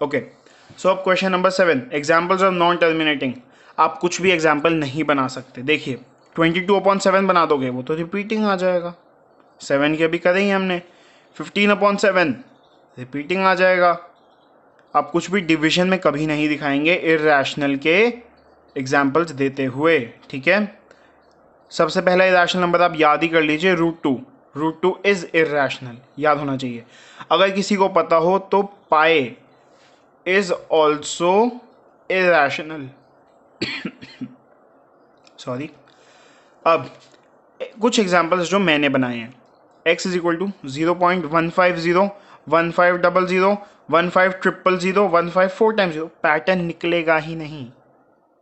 Okay, सो अब question number 7, examples of non terminating. आप कुछ भी एग्जाम्पल नहीं बना सकते। देखिए 22/7 बना दोगे वो तो रिपीटिंग आ जाएगा, 7 के अभी करेंगे हमने। 15/7 रिपीटिंग आ जाएगा। आप कुछ भी डिविजन में कभी नहीं दिखाएंगे इर्रेशनल के एग्जाम्पल्स देते हुए, ठीक है। सबसे पहला इरेशनल नंबर आप याद ही कर लीजिए, √2। √2 इज इर्रेशनल, याद होना चाहिए। अगर किसी को पता हो तो पाए इज ऑल्सो इरेशनल। सॉरी। अब कुछ एग्जाम्पल्स जो मैंने बनाए हैं, x is equal to 0.150, 1500, 1500, 15 times 0, pattern निकलेगा ही नहीं,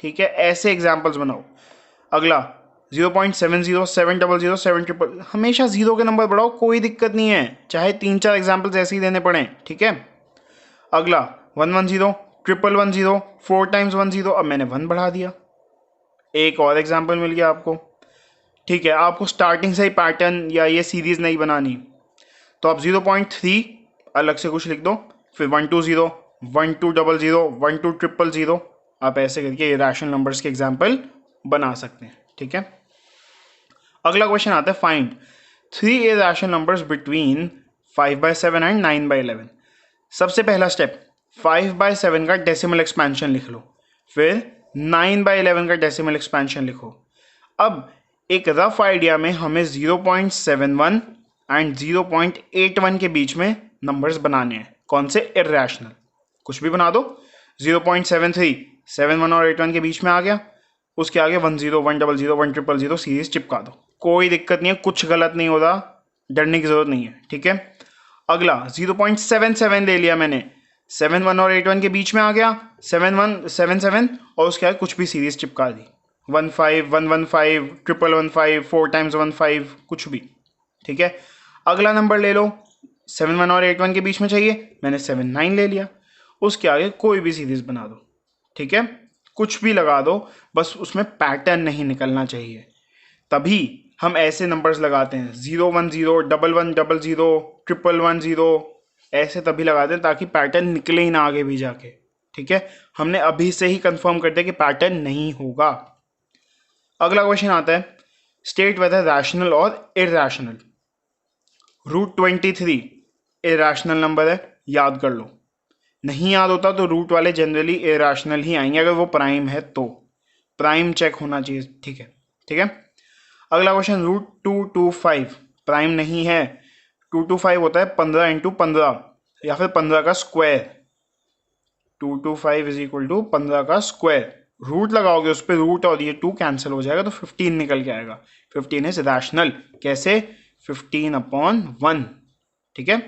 ठीक है। ऐसे एग्जाम्पल्स बनाओ। अगला 0.70, 700, 700, हमेशा जीरो के नंबर बढ़ाओ, कोई दिक्कत नहीं है, चाहे 3-4 एग्जाम्पल्स ऐसे ही देने पड़े, ठीक है। अगला 110, 110, 4 टाइम्स 10, अब मैंने 1 बढ़ा दिया, एक और एग्जाम्पल मिल गया आपको, ठीक है। आपको स्टार्टिंग से ही पैटर्न या ये सीरीज नहीं बनानी, तो आप 0.3 अलग से कुछ लिख दो, फिर 120, 1200, 1200, आप ऐसे करके इरेशनल नंबर्स के एग्जाम्पल बना सकते हैं, ठीक है। अगला क्वेश्चन आता है, find 3 irrational numbers between 5/7 and 9/11। सबसे पहला स्टेप, 5/7 का डेसिमल एक्सपेंशन लिख लो, फिर 9/11 का डेसिमल एक्सपेंशन लिखो। अब एक रफ आइडिया में हमें 0.71 एंड 0.81 के बीच में नंबर्स बनाने हैं। कौन से? इर्रेशनल, कुछ भी बना दो। 0.73 71 और 81 के बीच में आ गया, उसके आगे 10, 100, 100, सीरीज चिपका दो, कोई दिक्कत नहीं है, कुछ गलत नहीं होता, डरने की जरूरत नहीं है, ठीक है। अगला 0.77 ले लिया मैंने, 71 और 81 के बीच में आ गया, 71 77, और उसके आगे कुछ भी सीरीज चिपका दी, 15 115 115 4 टाइम्स 15, कुछ भी, ठीक है। अगला नंबर ले लो, 71 और 81 के बीच में चाहिए, मैंने 79 ले लिया, उसके आगे कोई भी सीरीज बना दो, ठीक है, कुछ भी लगा दो, बस उसमें पैटर्न नहीं निकलना चाहिए। तभी हम ऐसे नंबर्स लगाते हैं, 010, 1100, 111, ऐसे तभी लगाते हैं ताकि पैटर्न निकले ही ना आगे भी जाके, ठीक है। हमने अभी से ही कंफर्म कर दिया कि पैटर्न नहीं होगा। अगला क्वेश्चन आता है, स्टेट वेदर रैशनल और इरैशनल। √23 इरैशनल नंबर है, याद कर लो। नहीं याद होता तो रूट वाले जनरली इरैशनल ही आएंगे, अगर वो प्राइम है तो प्राइम चेक होना चाहिए, ठीक है, ठीक है। अगला क्वेश्चन, √225 प्राइम नहीं है। 225 होता है 15 इंटू 15 या फिर 15 का स्क्वायर। 225 इज इक्वल टू 15 का स्क्वायर, रूट लगाओगे उस पर, रूट और ये 2 कैंसिल हो जाएगा तो 15 निकल के आएगा। 15 इज रैशनल, कैसे? 15/1, ठीक है।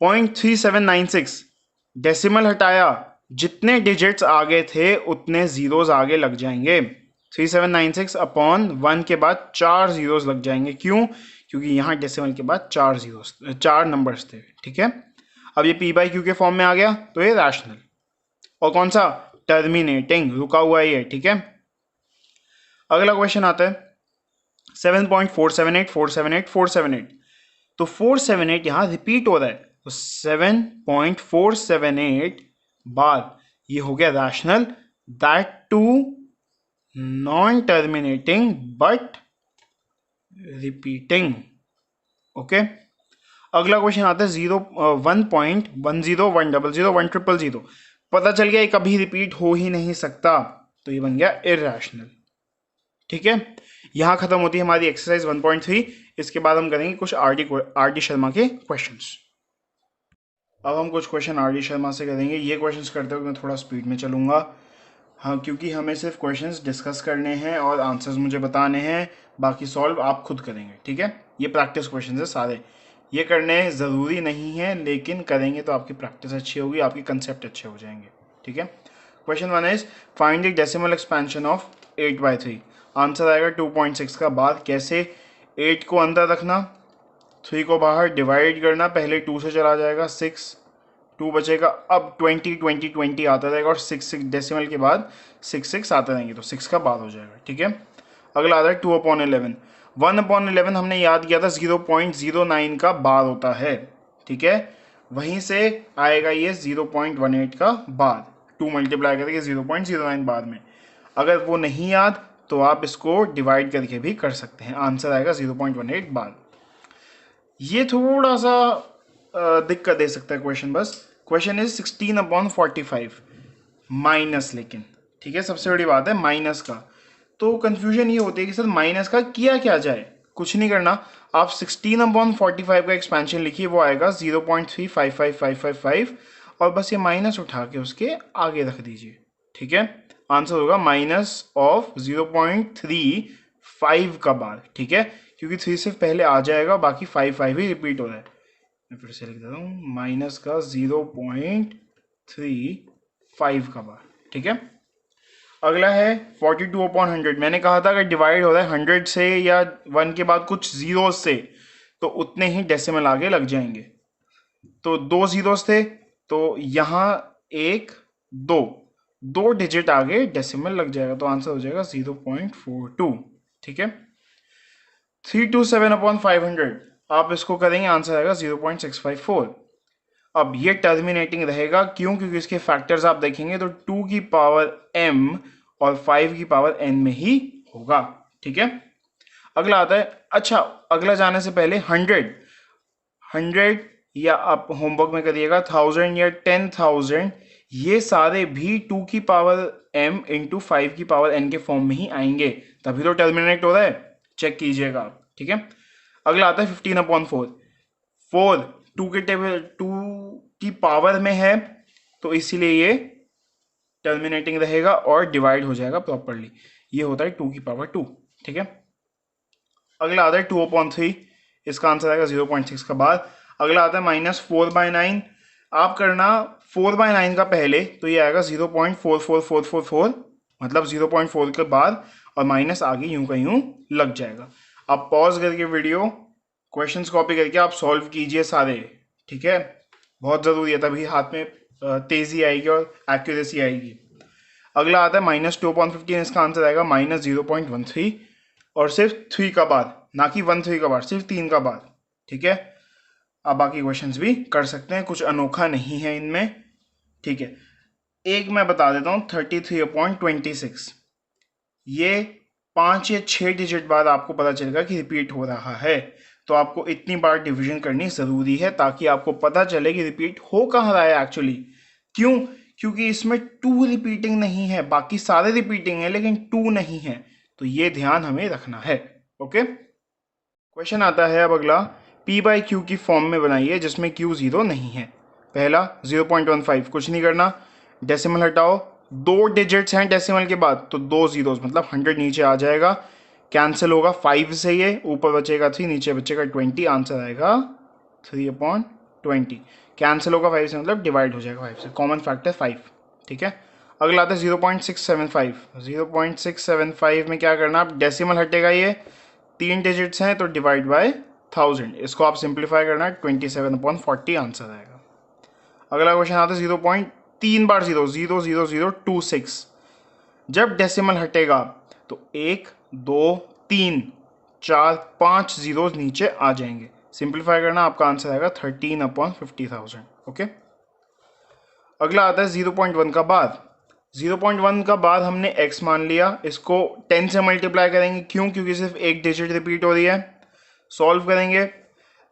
0.3796 डेसिमल हटाया, जितने डिजिट्स आगे थे उतने जीरोस आगे लग जाएंगे। 3796/1 के बाद 4 जीरोस लग जाएंगे, क्यों? क्योंकि यहाँ डेसिमल के बाद 4 नंबर्स थे, ठीक है। अब ये p/q के फॉर्म में आ गया तो ये रैशनल। और कौन सा? टर्मिनेटिंग, रुका हुआ ही है, ठीक है। अगला क्वेश्चन आता है 7.478 478 478, तो 478 यहां रिपीट हो रहा है, तो 7.478 बाद ये हो गया rational, that too non terminating but repeating, okay. अगला क्वेश्चन आता है 1.10 100 100 पता चल गया ये कभी रिपीट हो ही नहीं सकता, तो ये बन गया इरैशनल, ठीक है। यहां खत्म होती है हमारी एक्सरसाइज 1.3। इसके बाद हम करेंगे कुछ आर डी शर्मा के क्वेश्चंस। अब हम कुछ क्वेश्चन आर डी शर्मा से करेंगे। ये क्वेश्चंस करते हुए मैं थोड़ा स्पीड में चलूंगा, हाँ, क्योंकि हमें सिर्फ क्वेश्चंस डिस्कस करने हैं और आंसर्स मुझे बताने हैं, बाकी सॉल्व आप खुद करेंगे, ठीक है। ये प्रैक्टिस क्वेश्चंस है सारे, ये करने ज़रूरी नहीं है, लेकिन करेंगे तो आपकी प्रैक्टिस अच्छी होगी, आपके कंसेप्ट अच्छे हो जाएंगे, ठीक है। Question 1 is find the decimal expansion of 8/3। Answer आएगा 2.6 का बाद। कैसे? 8 को अंदर रखना, 3 को बाहर, डिवाइड करना, पहले 2 से चला जाएगा, 6, 2 बचेगा, अब 20 20 20 आता रहेगा, और 6 डेसिमल के बाद 6 आते रहेंगे, तो 6 का बाद हो जाएगा, ठीक है। अगला आता है 2/11। 1/11 हमने याद किया था 0.09 का बाद होता है, ठीक है। वहीं से आएगा ये 0.18 का बाद, 2 मल्टीप्लाई करके 0.09 बाद में। अगर वो नहीं याद तो आप इसको डिवाइड करके भी कर सकते हैं, आंसर आएगा 0.18 बाद। ये थोड़ा सा दिक्कत दे सकता है क्वेश्चन, बस क्वेश्चन इज 16/45 माइनस, लेकिन ठीक है सबसे बड़ी बात है माइनस का, तो कंफ्यूजन ये होती है कि सर माइनस का किया क्या जाए। कुछ नहीं करना, आप 16/45 का एक्सपेंशन लिखिए, वो आएगा 0.355555 और बस ये माइनस उठा के उसके आगे रख दीजिए, ठीक है। आंसर होगा माइनस ऑफ 0.35 का बार, ठीक है, क्योंकि 3 सिर्फ पहले आ जाएगा, बाकी 5 ही रिपीट हो रहा है। मैं फिर से लिख देता हूँ, माइनस का 0.35 का बार, ठीक है। अगला है 42/100। मैंने कहा था अगर डिवाइड हो रहा है 100 से या 1 के बाद कुछ जीरोस से तो उतने ही डेसिमल आगे लग जाएंगे। तो 2 जीरोस थे तो यहाँ 1 2 2 डिजिट आगे डेसिमल लग जाएगा, तो आंसर हो जाएगा 0.42, ठीक है। 327/500 आप इसको करेंगे, आंसर आएगा 0.654। अब ये टर्मिनेटिंग रहेगा, क्यों? क्योंकि इसके फैक्टर्स आप देखेंगे तो 2 की पावर m और 5 की पावर n में ही होगा, ठीक है। अगला आता है, अच्छा अगला जाने से पहले 100 या आप होमवर्क में करिएगा 1000 या 10,000, ये सारे भी 2 की पावर m इंटू 5 की पावर n के फॉर्म में ही आएंगे, तभी तो टर्मिनेट हो रहा है, चेक कीजिएगा आप, ठीक है। अगला आता है 15/4। 4 2 के टेबल 2 की पावर में है तो इसीलिए ये टर्मिनेटिंग रहेगा और डिवाइड हो जाएगा प्रॉपरली, ये होता है 2 की पावर 2, ठीक है। अगला आता है 2/3, इसका आंसर आएगा 0.6 का बाद। अगला आता है -4/9। आप करना 4/9 का पहले तो ये आएगा 0.44444, मतलब 0.4 के बाद, और माइनस आगे यूं का यूं लग जाएगा। आप पॉज करके वीडियो क्वेश्चंस कॉपी करके आप सॉल्व कीजिए सारे, ठीक है, बहुत ज़रूरी है, तभी हाथ में तेज़ी आएगी और एक्यूरेसी आएगी। अगला आता है -2/15, इसका आंसर आएगा -0.13 और सिर्फ 3 का बाद, ना कि 13 का बाद, सिर्फ 3 का बाद, ठीक है। आप बाकी क्वेश्चंस भी कर सकते हैं, कुछ अनोखा नहीं है इनमें, ठीक है। एक मैं बता देता हूँ 33/26, ये 5 या 6 डिजिट बाद आपको पता चलेगा कि रिपीट हो रहा है, तो आपको इतनी बार डिवीजन करनी ज़रूरी है ताकि आपको पता चले कि रिपीट हो कहाँ रहा है एक्चुअली। क्यों? क्योंकि इसमें 2 रिपीटिंग नहीं है, बाकी सारे रिपीटिंग है लेकिन 2 नहीं है, तो ये ध्यान हमें रखना है, ओके। क्वेश्चन आता है अब अगला, p/q की फॉर्म में बनाइए जिसमें q 0 नहीं है। पहला 0.15, कुछ नहीं करना, डेसिमल हटाओ, 2 डिजिट्स हैं डेसिमल के बाद तो 2 जीरोस, मतलब 100 नीचे आ जाएगा, कैंसिल होगा 5 से, ये ऊपर बचेगा 3, नीचे बचेगा 20, आंसर आएगा 3/20। कैंसिल होगा 5 से, मतलब डिवाइड हो जाएगा 5 से, कॉमन फैक्टर 5, ठीक है। अगला आता है 0.675। 0.675 में क्या करना, आप डेसिमल हटेगा, ये 3 डिजिट्स हैं तो डिवाइड बाय 1000, इसको आप सिंप्लीफाई करना है, 27/40 आंसर आएगा। अगला क्वेश्चन आता है 0.3 बार 0, 0.0026। जब डेसिमल हटेगा तो 1 2 3 4 5 जीरोस नीचे आ जाएंगे, सिंप्लीफाई करना, आपका आंसर आएगा 13/50,000, ओके। अगला आता है 0.1 का बाद। 0.1 का बाद हमने x मान लिया, इसको 10 से मल्टीप्लाई करेंगे, क्यों? क्योंकि सिर्फ एक डिजिट रिपीट हो रही है। सॉल्व करेंगे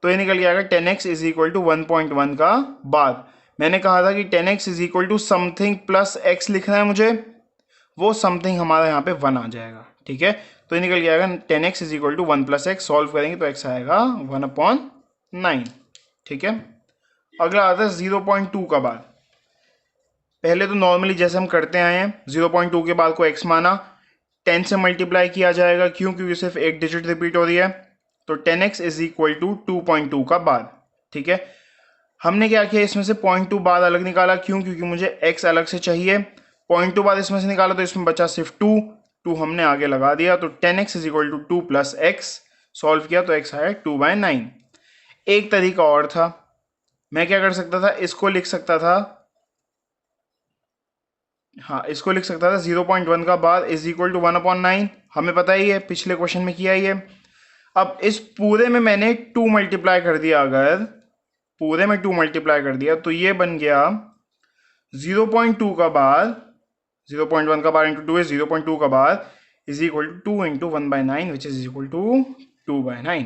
तो ये निकल जाएगा 10x इज इक्वल टू 1.1 का बाद। मैंने कहा था कि 10x is equal to something plus x लिखना है मुझे, वो समथिंग हमारा यहाँ पे 1 आ जाएगा, ठीक है। तो ये निकल जाएगा 10x is equal to 1 + x, solve करेंगे तो x आएगा 1/9, ठीक है। अगला आता है 0.2 का बाद। पहले तो नॉर्मली जैसे हम करते आए हैं, 0.2 के बाद को x माना, 10 से मल्टीप्लाई किया जाएगा, क्यों? क्योंकि सिर्फ एक डिजिट रिपीट हो रही है, तो 10x इज इक्वल टू 2.2 का बाद, ठीक है। हमने क्या किया, इसमें से 0.2 बाद अलग निकाला, क्यों? क्योंकि मुझे x अलग से चाहिए। 0.2 बाद इसमें से निकाला तो इसमें बचा सिर्फ 2 हमने आगे लगा दिया, तो 10x is equal to 2 + x, solve किया तो x आया 2/9। एक तरीका और था, मैं क्या कर सकता था, इसको लिख सकता था, हाँ इसको लिख सकता था 0.1 का बाद इज इक्वल टू 1/9, हमें पता ही है, पिछले क्वेश्चन में किया ही है। अब इस पूरे में मैंने 2 मल्टीप्लाई कर दिया अगर, पूरे में 2 मल्टीप्लाई कर दिया, तो ये बन गया 0.2 का बार, 0.1 का बार इंटू 2 is 0.2 का bar is equal to 2 into 1/9 which is equal to 2/9.